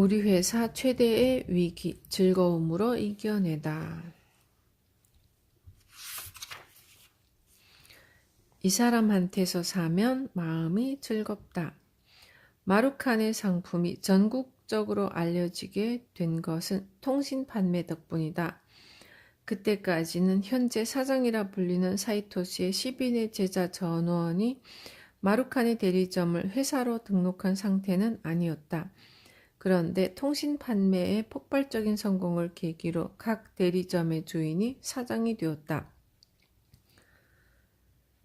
우리 회사 최대의 위기, 즐거움으로 이겨내다. 이 사람한테서 사면 마음이 즐겁다. 마루칸의 상품이 전국적으로 알려지게 된 것은 통신 판매 덕분이다. 그때까지는 현재 사장이라 불리는 사이토시의 10인의 제자 전원이 마루칸의 대리점을 회사로 등록한 상태는 아니었다. 그런데 통신 판매의 폭발적인 성공을 계기로 각 대리점의 주인이 사장이 되었다.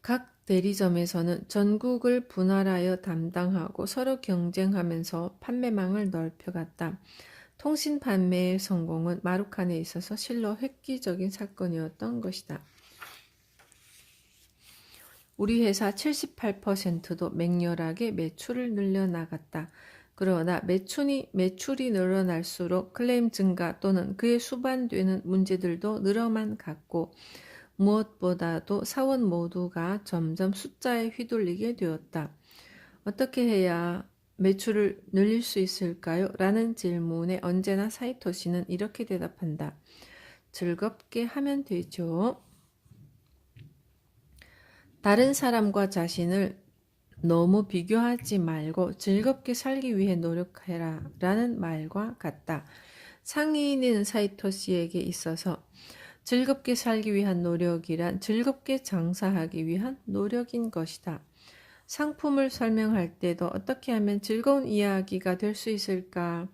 각 대리점에서는 전국을 분할하여 담당하고 서로 경쟁하면서 판매망을 넓혀갔다. 통신 판매의 성공은 마루칸에 있어서 실로 획기적인 사건이었던 것이다. 우리 회사 78%도 맹렬하게 매출을 늘려나갔다. 그러나 매출이 늘어날수록 클레임 증가 또는 그에 수반되는 문제들도 늘어만 갔고 무엇보다도 사원 모두가 점점 숫자에 휘둘리게 되었다. 어떻게 해야 매출을 늘릴 수 있을까요? 라는 질문에 언제나 사이토시는 이렇게 대답한다. 즐겁게 하면 되죠. 다른 사람과 자신을 너무 비교하지 말고 즐겁게 살기 위해 노력해라 라는 말과 같다. 상인인 사이토시에게 있어서 즐겁게 살기 위한 노력이란 즐겁게 장사하기 위한 노력인 것이다. 상품을 설명할 때도 어떻게 하면 즐거운 이야기가 될 수 있을까?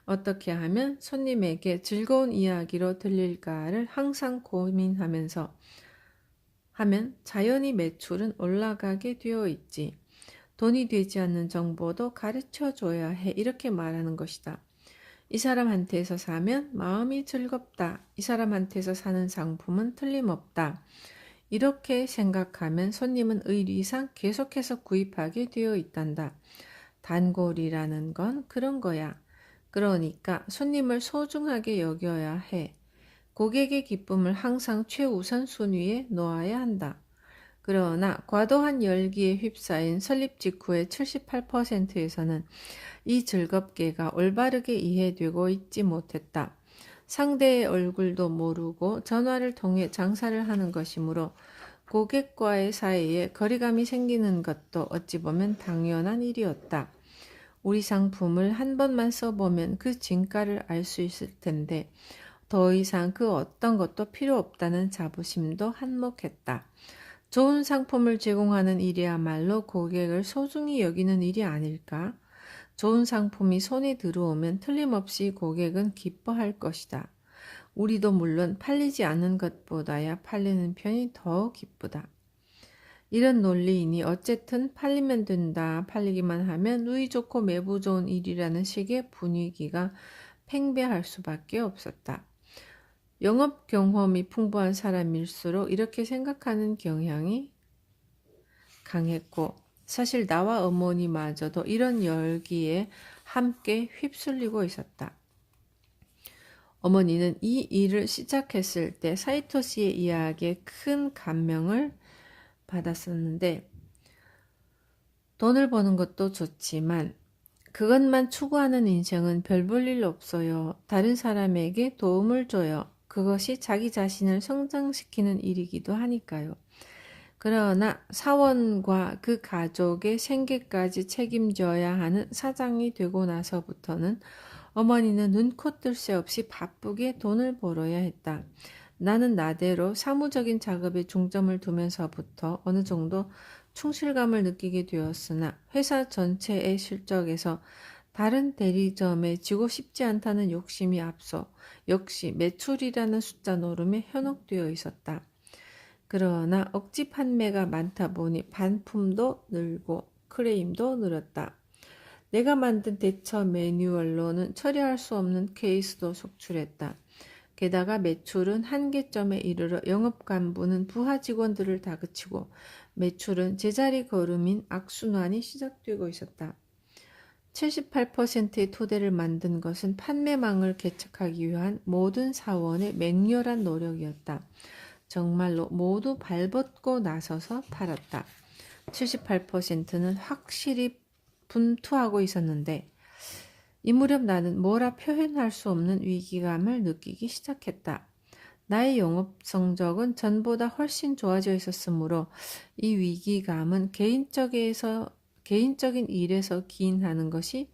어떻게 하면 손님에게 즐거운 이야기로 들릴까를 항상 고민하면서 하면 자연히 매출은 올라가게 되어 있지. 돈이 되지 않는 정보도 가르쳐줘야 해. 이렇게 말하는 것이다. 이 사람한테서 사면 마음이 즐겁다. 이 사람한테서 사는 상품은 틀림없다. 이렇게 생각하면 손님은 의리상 계속해서 구입하게 되어 있단다. 단골이라는 건 그런 거야. 그러니까 손님을 소중하게 여겨야 해. 고객의 기쁨을 항상 최우선 순위에 놓아야 한다. 그러나 과도한 열기에 휩싸인 설립 직후의 78%에서는 이 즐겁게가 올바르게 이해되고 있지 못했다. 상대의 얼굴도 모르고 전화를 통해 장사를 하는 것이므로 고객과의 사이에 거리감이 생기는 것도 어찌 보면 당연한 일이었다. 우리 상품을 한 번만 써보면 그 진가를 알 수 있을 텐데 더 이상 그 어떤 것도 필요 없다는 자부심도 한몫했다. 좋은 상품을 제공하는 일이야말로 고객을 소중히 여기는 일이 아닐까? 좋은 상품이 손에 들어오면 틀림없이 고객은 기뻐할 것이다. 우리도 물론 팔리지 않는 것보다야 팔리는 편이 더 기쁘다. 이런 논리이니 어쨌든 팔리면 된다. 팔리기만 하면 누이 좋고 매부 좋은 일이라는 식의 분위기가 팽배할 수밖에 없었다. 영업 경험이 풍부한 사람일수록 이렇게 생각하는 경향이 강했고 사실 나와 어머니마저도 이런 열기에 함께 휩쓸리고 있었다. 어머니는 이 일을 시작했을 때 사이토시의 이야기에 큰 감명을 받았었는데 돈을 버는 것도 좋지만 그것만 추구하는 인생은 별 볼 일 없어요. 다른 사람에게 도움을 줘요. 그것이 자기 자신을 성장시키는 일이기도 하니까요. 그러나 사원과 그 가족의 생계까지 책임져야 하는 사장이 되고 나서부터는 어머니는 눈코 뜰 새 없이 바쁘게 돈을 벌어야 했다. 나는 나대로 사무적인 작업에 중점을 두면서부터 어느 정도 충실감을 느끼게 되었으나 회사 전체의 실적에서 다른 대리점에 지고 싶지 않다는 욕심이 앞서 역시 매출이라는 숫자 노름에 현혹되어 있었다. 그러나 억지 판매가 많다 보니 반품도 늘고 클레임도 늘었다. 내가 만든 대처 매뉴얼로는 처리할 수 없는 케이스도 속출했다. 게다가 매출은 한계점에 이르러 영업간부는 부하 직원들을 다그치고 매출은 제자리 걸음인 악순환이 시작되고 있었다. 78%의 토대를 만든 것은 판매망을 개척하기 위한 모든 사원의 맹렬한 노력이었다. 정말로 모두 발벗고 나서서 팔았다. 78%는 확실히 분투하고 있었는데 이 무렵 나는 뭐라 표현할 수 없는 위기감을 느끼기 시작했다. 나의 영업 성적은 전보다 훨씬 좋아져 있었으므로 이 위기감은 개인적인 일에서 기인하는 것이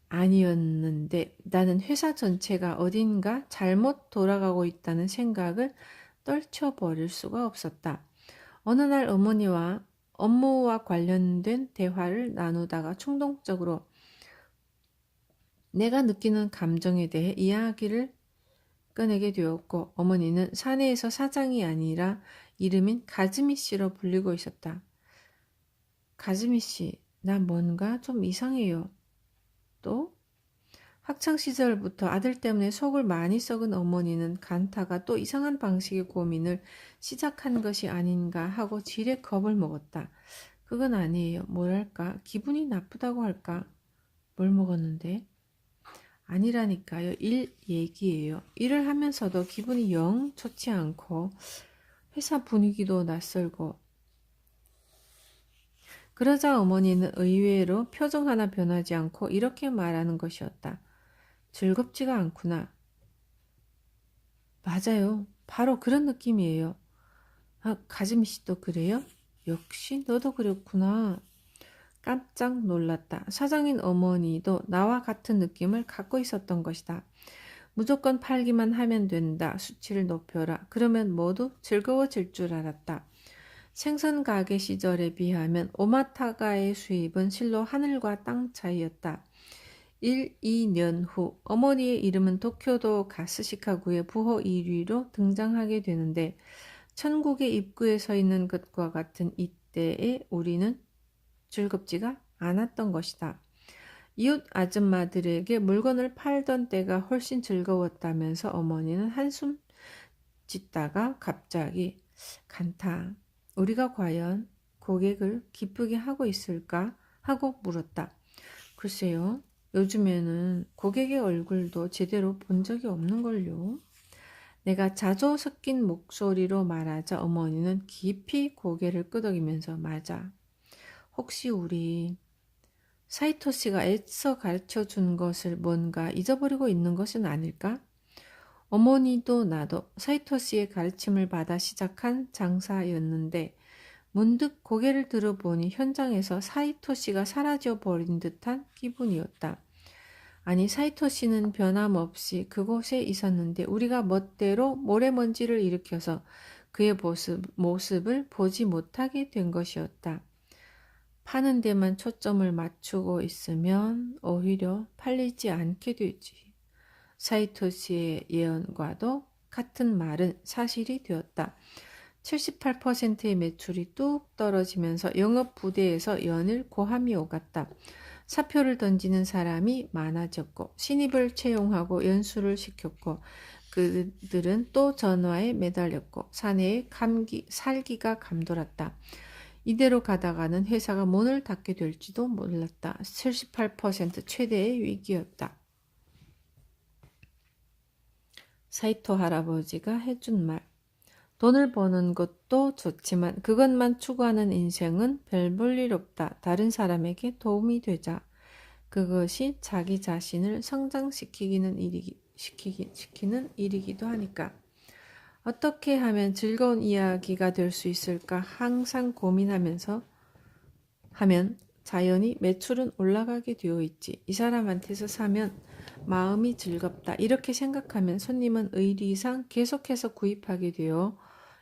아니었는데 나는 회사 전체가 어딘가 잘못 돌아가고 있다는 생각을 떨쳐버릴 수가 없었다. 어느 날 어머니와 업무와 관련된 대화를 나누다가 충동적으로 내가 느끼는 감정에 대해 이야기를 꺼내게 되었고 어머니는 사내에서 사장이 아니라 이름인 가즈미 씨로 불리고 있었다. 가즈미 씨, 나 뭔가 좀 이상해요. 또 학창 시절부터 아들 때문에 속을 많이 썩은 어머니는 간타가 또 이상한 방식의 고민을 시작한 것이 아닌가 하고 지레 겁을 먹었다. 그건 아니에요. 뭐랄까 기분이 나쁘다고 할까? 뭘 먹었는데? 아니라니까요. 일 얘기예요. 일을 하면서도 기분이 영 좋지 않고 회사 분위기도 낯설고 그러자 어머니는 의외로 표정 하나 변하지 않고 이렇게 말하는 것이었다. 즐겁지가 않구나. 맞아요. 바로 그런 느낌이에요. 아, 가즈미 씨도 그래요? 역시 너도 그랬구나. 깜짝 놀랐다. 사장인 어머니도 나와 같은 느낌을 갖고 있었던 것이다. 무조건 팔기만 하면 된다. 수치를 높여라. 그러면 모두 즐거워질 줄 알았다. 생선 가게 시절에 비하면 오마타가의 수입은 실로 하늘과 땅 차이였다. 1, 2년 후 어머니의 이름은 도쿄도 가스시카구의 부호 1위로 등장하게 되는데 천국의 입구에 서 있는 것과 같은 이때에 우리는 즐겁지가 않았던 것이다. 이웃 아줌마들에게 물건을 팔던 때가 훨씬 즐거웠다면서 어머니는 한숨 짓다가 갑자기 간타, 우리가 과연 고객을 기쁘게 하고 있을까? 하고 물었다. 글쎄요, 요즘에는 고객의 얼굴도 제대로 본 적이 없는걸요. 내가 자조 섞인 목소리로 말하자 어머니는 깊이 고개를 끄덕이면서 맞아. 혹시 우리 사이토 씨가 애써 가르쳐 준 것을 뭔가 잊어버리고 있는 것은 아닐까? 어머니도 나도 사이토 씨의 가르침을 받아 시작한 장사였는데 문득 고개를 들어보니 현장에서 사이토 씨가 사라져 버린 듯한 기분이었다. 아니 사이토 씨는 변함없이 그곳에 있었는데 우리가 멋대로 모래먼지를 일으켜서 그의 모습을 보지 못하게 된 것이었다. 파는 데만 초점을 맞추고 있으면 오히려 팔리지 않게 되지. 사이토 씨의 예언과도 같은 말은 사실이 되었다. 78%의 매출이 뚝 떨어지면서 영업 부대에서 연일 고함이 오갔다. 사표를 던지는 사람이 많아졌고 신입을 채용하고 연수를 시켰고 그들은 또 전화에 매달렸고 사내에 살기가 감돌았다. 이대로 가다가는 회사가 문을 닫게 될지도 몰랐다. 78% 최대의 위기였다. 사이토 할아버지가 해준 말. 돈을 버는 것도 좋지만 그것만 추구하는 인생은 별 볼 일 없다. 다른 사람에게 도움이 되자. 그것이 자기 자신을 성장시키는 일이기도 하니까. 어떻게 하면 즐거운 이야기가 될 수 있을까 항상 고민하면서 하면 자연히 매출은 올라가게 되어 있지. 이 사람한테서 사면 마음이 즐겁다. 이렇게 생각하면 손님은 의리상 계속해서 구입하게 되어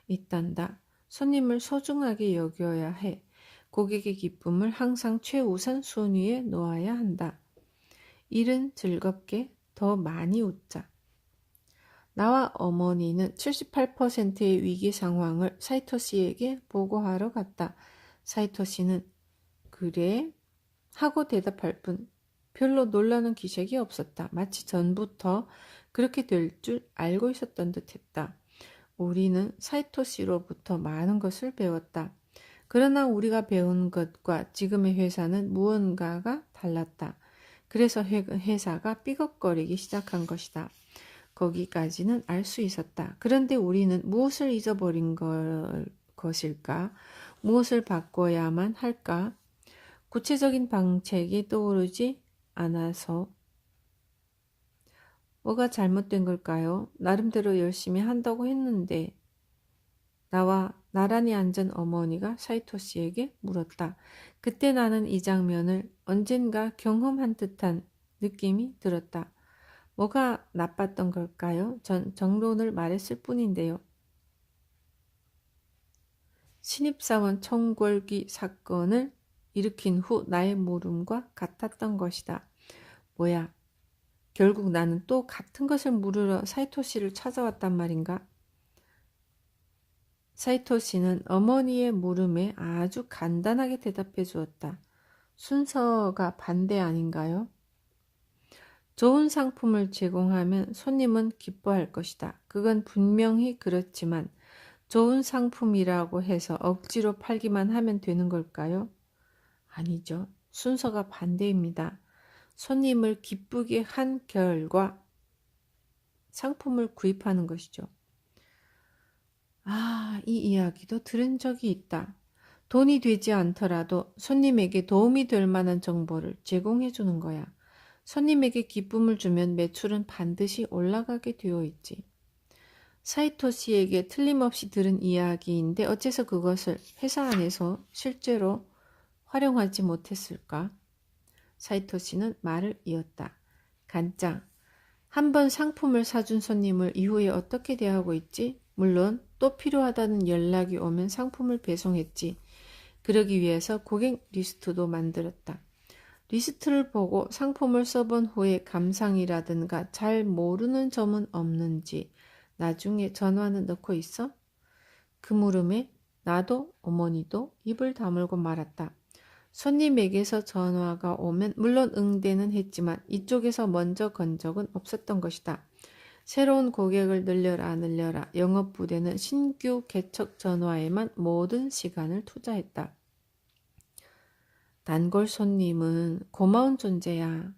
있단다. 손님을 소중하게 여겨야 해. 고객의 기쁨을 항상 최우선 순위에 놓아야 한다. 일은 즐겁게 더 많이 웃자. 나와 어머니는 78%의 위기 상황을 사이토 씨에게 보고하러 갔다. 사이토 씨는 그래? 하고 대답할 뿐 별로 놀라는 기색이 없었다. 마치 전부터 그렇게 될 줄 알고 있었던 듯 했다. 우리는 사이토 씨로부터 많은 것을 배웠다. 그러나 우리가 배운 것과 지금의 회사는 무언가가 달랐다. 그래서 회사가 삐걱거리기 시작한 것이다. 거기까지는 알 수 있었다. 그런데 우리는 무엇을 잊어버린 것일까? 무엇을 바꿔야만 할까? 구체적인 방책이 떠오르지 않아서 뭐가 잘못된 걸까요? 나름대로 열심히 한다고 했는데. 나와 나란히 앉은 어머니가 사이토 씨에게 물었다. 그때 나는 이 장면을 언젠가 경험한 듯한 느낌이 들었다. 뭐가 나빴던 걸까요? 전 정론을 말했을 뿐인데요. 신입사원 총궐기 사건을 일으킨 후 나의 물음과 같았던 것이다. 뭐야? 결국 나는 또 같은 것을 물으러 사이토 씨를 찾아왔단 말인가? 사이토 씨는 어머니의 물음에 아주 간단하게 대답해 주었다. 순서가 반대 아닌가요? 좋은 상품을 제공하면 손님은 기뻐할 것이다. 그건 분명히 그렇지만 좋은 상품이라고 해서 억지로 팔기만 하면 되는 걸까요? 아니죠. 순서가 반대입니다. 손님을 기쁘게 한 결과 상품을 구입하는 것이죠. 이 이야기도 들은 적이 있다. 돈이 되지 않더라도 손님에게 도움이 될 만한 정보를 제공해 주는 거야. 손님에게 기쁨을 주면 매출은 반드시 올라가게 되어 있지. 사이토 씨에게 틀림없이 들은 이야기인데 어째서 그것을 회사 안에서 실제로 활용하지 못했을까? 사이토 씨는 말을 이었다. 간장, 한 번 상품을 사준 손님을 이후에 어떻게 대하고 있지? 물론 또 필요하다는 연락이 오면 상품을 배송했지. 그러기 위해서 고객 리스트도 만들었다. 리스트를 보고 상품을 써본 후에 감상이라든가 잘 모르는 점은 없는지 나중에 전화는 넣고 있어? 그 물음에 나도 어머니도 입을 다물고 말았다. 손님에게서 전화가 오면 물론 응대는 했지만 이쪽에서 먼저 건 적은 없었던 것이다. 새로운 고객을 늘려라. 영업부대는 신규 개척 전화에만 모든 시간을 투자했다. 단골 손님은 고마운 존재야.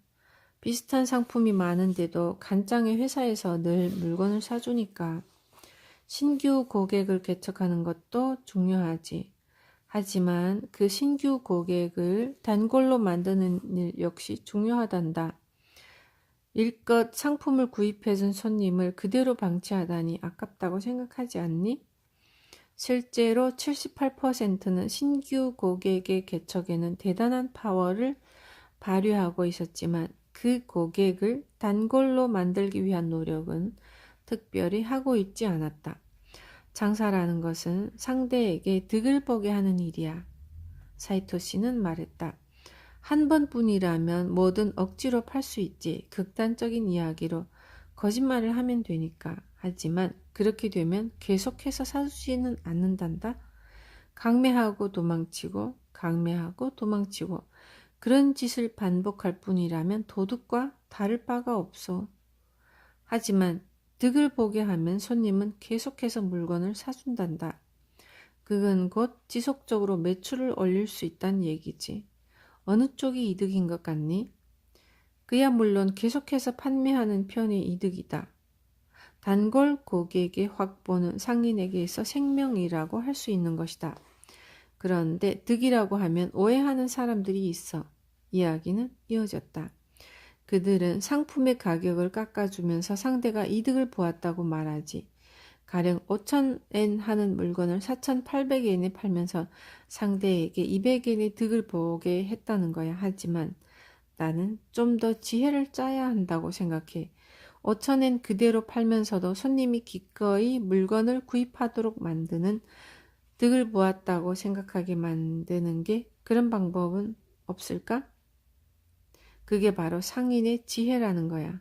비슷한 상품이 많은데도 간장의 회사에서 늘 물건을 사주니까. 신규 고객을 개척하는 것도 중요하지. 하지만 그 신규 고객을 단골로 만드는 일 역시 중요하단다. 일껏 상품을 구입해준 손님을 그대로 방치하다니 아깝다고 생각하지 않니? 실제로 78%는 신규 고객의 개척에는 대단한 파워를 발휘하고 있었지만 그 고객을 단골로 만들기 위한 노력은 특별히 하고 있지 않았다. 장사라는 것은 상대에게 득을 보게 하는 일이야. 사이토 씨는 말했다. 한 번뿐이라면 뭐든 억지로 팔 수 있지. 극단적인 이야기로 거짓말을 하면 되니까. 하지만 그렇게 되면 계속해서 사주지는 않는단다. 강매하고 도망치고 그런 짓을 반복할 뿐이라면 도둑과 다를 바가 없어. 하지만 득을 보게 하면 손님은 계속해서 물건을 사준단다. 그건 곧 지속적으로 매출을 올릴 수 있다는 얘기지. 어느 쪽이 이득인 것 같니? 그야 물론 계속해서 판매하는 편이 이득이다. 단골 고객의 확보는 상인에게서 생명이라고 할 수 있는 것이다. 그런데 득이라고 하면 오해하는 사람들이 있어. 이야기는 이어졌다. 그들은 상품의 가격을 깎아주면서 상대가 이득을 보았다고 말하지. 가령 5,000엔 하는 물건을 4,800엔에 팔면서 상대에게 200엔의 득을 보게 했다는 거야. 하지만 나는 좀 더 지혜를 짜야 한다고 생각해. 5,000엔 그대로 팔면서도 손님이 기꺼이 물건을 구입하도록 만드는 득을 보았다고 생각하게 만드는 게 그런 방법은 없을까? 그게 바로 상인의 지혜라는 거야.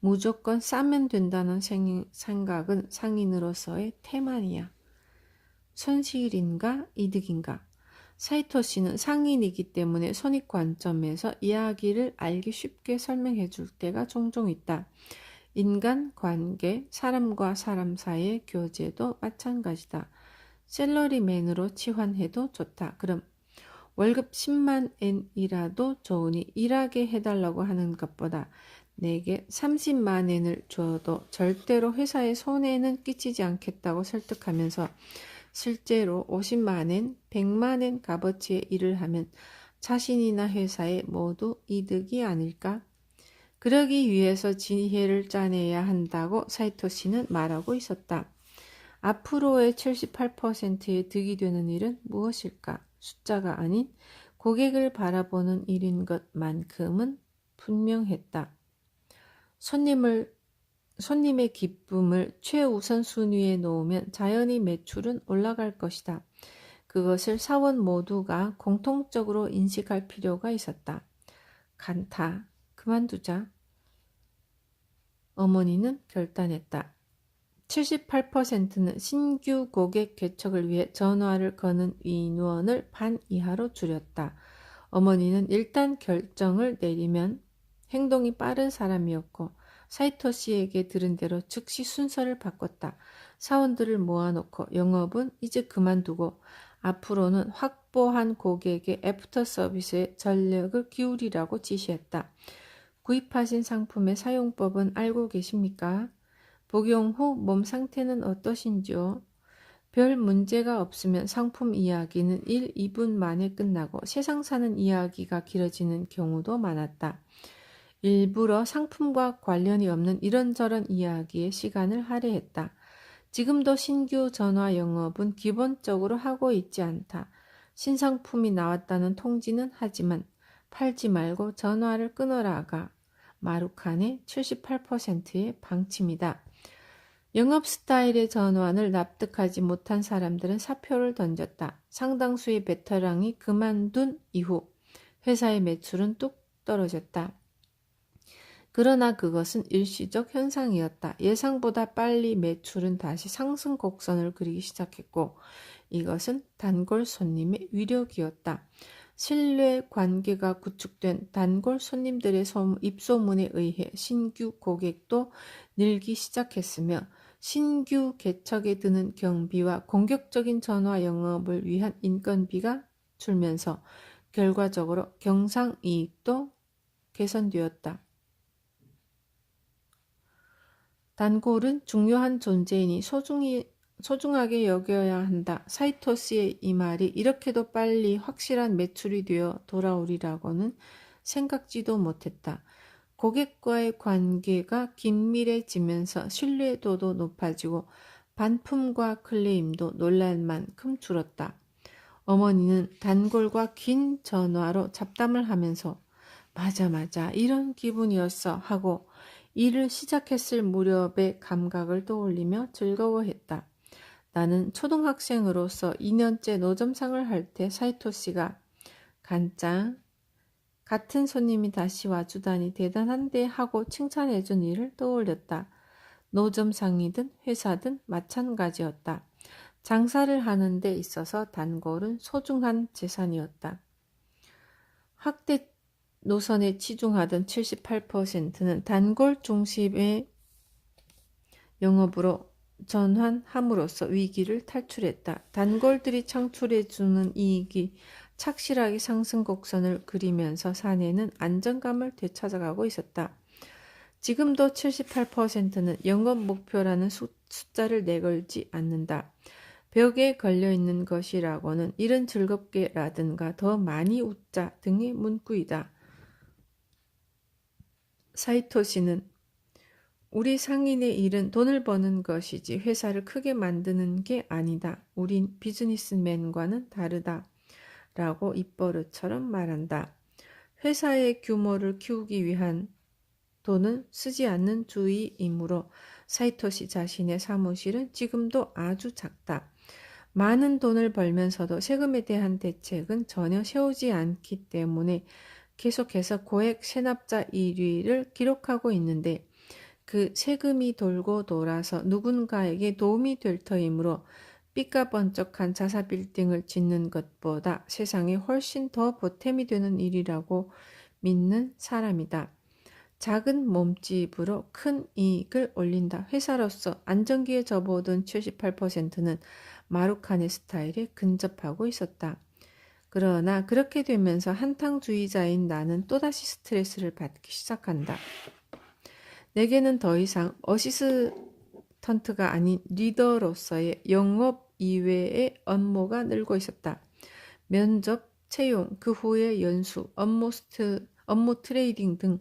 무조건 싸면 된다는 생각은 상인으로서의 태만이야. 손실인가 이득인가? 사이토 씨는 상인이기 때문에 손익 관점에서 이야기를 알기 쉽게 설명해 줄 때가 종종 있다. 인간 관계, 사람과 사람 사이의 교제도 마찬가지다. 샐러리맨으로 치환해도 좋다. 그럼 월급 10만 엔이라도 좋으니 일하게 해달라고 하는 것보다 내게 30만 엔을 줘도 절대로 회사에 손해는 끼치지 않겠다고 설득하면서 실제로 50만 엔, 100만 엔 값어치의 일을 하면 자신이나 회사에 모두 이득이 아닐까? 그러기 위해서 지혜를 짜내야 한다고 사이토시는 말하고 있었다. 앞으로의 78%의 득이 되는 일은 무엇일까? 숫자가 아닌 고객을 바라보는 일인 것만큼은 분명했다. 손님의 기쁨을 최우선 순위에 놓으면 자연히 매출은 올라갈 것이다. 그것을 사원 모두가 공통적으로 인식할 필요가 있었다. 간타, 그만두자. 어머니는 결단했다. 78%는 신규 고객 개척을 위해 전화를 거는 인원을 반 이하로 줄였다. 어머니는 일단 결정을 내리면 행동이 빠른 사람이었고 사이토시에게 들은 대로 즉시 순서를 바꿨다. 사원들을 모아놓고 영업은 이제 그만두고 앞으로는 확보한 고객의 애프터 서비스에 전력을 기울이라고 지시했다. 구입하신 상품의 사용법은 알고 계십니까? 복용 후 몸 상태는 어떠신지요? 별 문제가 없으면 상품 이야기는 1, 2분 만에 끝나고 세상 사는 이야기가 길어지는 경우도 많았다. 일부러 상품과 관련이 없는 이런저런 이야기에 시간을 할애했다. 지금도 신규 전화 영업은 기본적으로 하고 있지 않다. 신상품이 나왔다는 통지는 하지만 팔지 말고 전화를 끊어라가 마루칸의 78%의 방침이다. 영업 스타일의 전환을 납득하지 못한 사람들은 사표를 던졌다. 상당수의 베테랑이 그만둔 이후 회사의 매출은 뚝 떨어졌다. 그러나 그것은 일시적 현상이었다. 예상보다 빨리 매출은 다시 상승 곡선을 그리기 시작했고 이것은 단골 손님의 위력이었다. 신뢰 관계가 구축된 단골 손님들의 입소문에 의해 신규 고객도 늘기 시작했으며 신규 개척에 드는 경비와 공격적인 전화 영업을 위한 인건비가 줄면서 결과적으로 경상이익도 개선되었다. 단골은 중요한 존재이니 소중하게 여겨야 한다. 사이토시의 이 말이 이렇게도 빨리 확실한 매출이 되어 돌아오리라고는 생각지도 못했다. 고객과의 관계가 긴밀해지면서 신뢰도도 높아지고 반품과 클레임도 놀랄만큼 줄었다. 어머니는 단골과 긴 전화로 잡담을 하면서 맞아 이런 기분이었어 하고 일을 시작했을 무렵의 감각을 떠올리며 즐거워했다. 나는 초등학생으로서 2년째 노점상을 할 때 사이토시가 간짱 같은 손님이 다시 와주다니 대단한데 하고 칭찬해준 일을 떠올렸다. 노점상이든 회사든 마찬가지였다. 장사를 하는 데 있어서 단골은 소중한 재산이었다. 확대 노선에 치중하던 78%는 단골 중심의 영업으로 전환함으로써 위기를 탈출했다. 단골들이 창출해주는 이익이 착실하게 상승 곡선을 그리면서 사내는 안정감을 되찾아가고 있었다. 지금도 78%는 영업 목표라는 숫자를 내걸지 않는다. 벽에 걸려있는 것이라고는 일은 즐겁게라든가 더 많이 웃자 등의 문구이다. 사이토시는 우리 상인의 일은 돈을 버는 것이지 회사를 크게 만드는 게 아니다. 우린 비즈니스맨과는 다르다. 라고 입버릇처럼 말한다. 회사의 규모를 키우기 위한 돈은 쓰지 않는 주의이므로 사이토시 자신의 사무실은 지금도 아주 작다. 많은 돈을 벌면서도 세금에 대한 대책은 전혀 세우지 않기 때문에 계속해서 고액 세납자 1위를 기록하고 있는데 그 세금이 돌고 돌아서 누군가에게 도움이 될 터이므로 삐까번쩍한 자사 빌딩을 짓는 것보다 세상에 훨씬 더 보탬이 되는 일이라고 믿는 사람이다. 작은 몸집으로 큰 이익을 올린다. 회사로서 안정기에 접어든 78%는 마루칸의 스타일에 근접하고 있었다. 그러나 그렇게 되면서 한탕주의자인 나는 또다시 스트레스를 받기 시작한다. 내게는 더 이상 어시스턴트가 아닌 리더로서의 영업 이외의 업무가 늘고 있었다. 면접, 채용, 그 후에 연수, 업무 트레이딩 등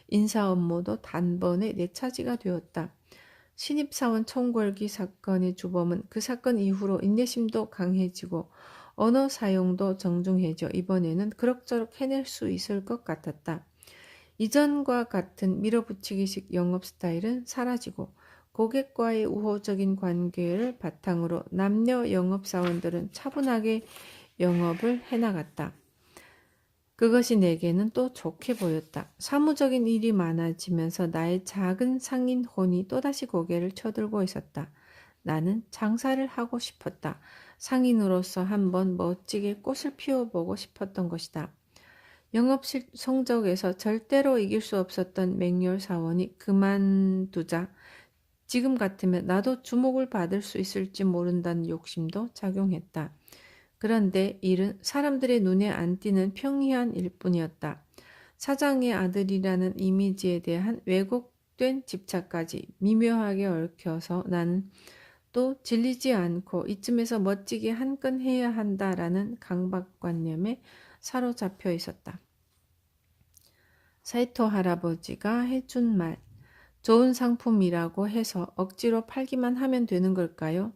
인사 업무도 단번에 내차지가 되었다. 신입사원 총궐기 사건의 주범은 그 사건 이후로 인내심도 강해지고 언어 사용도 정중해져 이번에는 그럭저럭 해낼 수 있을 것 같았다. 이전과 같은 밀어붙이기식 영업 스타일은 사라지고 고객과의 우호적인 관계를 바탕으로 남녀 영업사원들은 차분하게 영업을 해나갔다. 그것이 내게는 또 좋게 보였다. 사무적인 일이 많아지면서 나의 작은 상인 혼이 또다시 고개를 쳐들고 있었다. 나는 장사를 하고 싶었다. 상인으로서 한번 멋지게 꽃을 피워보고 싶었던 것이다. 영업실 성적에서 절대로 이길 수 없었던 맹렬 사원이 그만두자 지금 같으면 나도 주목을 받을 수 있을지 모른다는 욕심도 작용했다. 그런데 일은 사람들의 눈에 안 띄는 평이한 일뿐이었다. 사장의 아들이라는 이미지에 대한 왜곡된 집착까지 미묘하게 얽혀서 나는 또 질리지 않고 이쯤에서 멋지게 한 건 해야 한다라는 강박관념에 사로잡혀 있었다. 사이토 할아버지가 해준 말, 좋은 상품이라고 해서 억지로 팔기만 하면 되는 걸까요?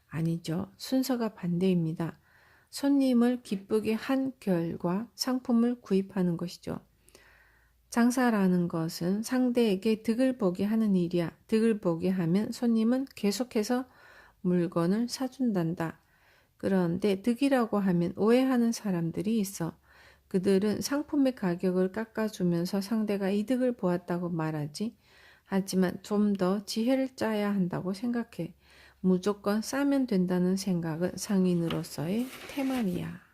아니죠. 순서가 반대입니다. 손님을 기쁘게 한 결과 상품을 구입하는 것이죠. 장사라는 것은 상대에게 득을 보게 하는 일이야. 득을 보게 하면 손님은 계속해서 물건을 사준단다. 그런데 득이라고 하면 오해하는 사람들이 있어. 그들은 상품의 가격을 깎아주면서 상대가 이득을 보았다고 말하지. 하지만 좀 더 지혜를 짜야 한다고 생각해. 무조건 싸면 된다는 생각은 상인으로서의 태만이야.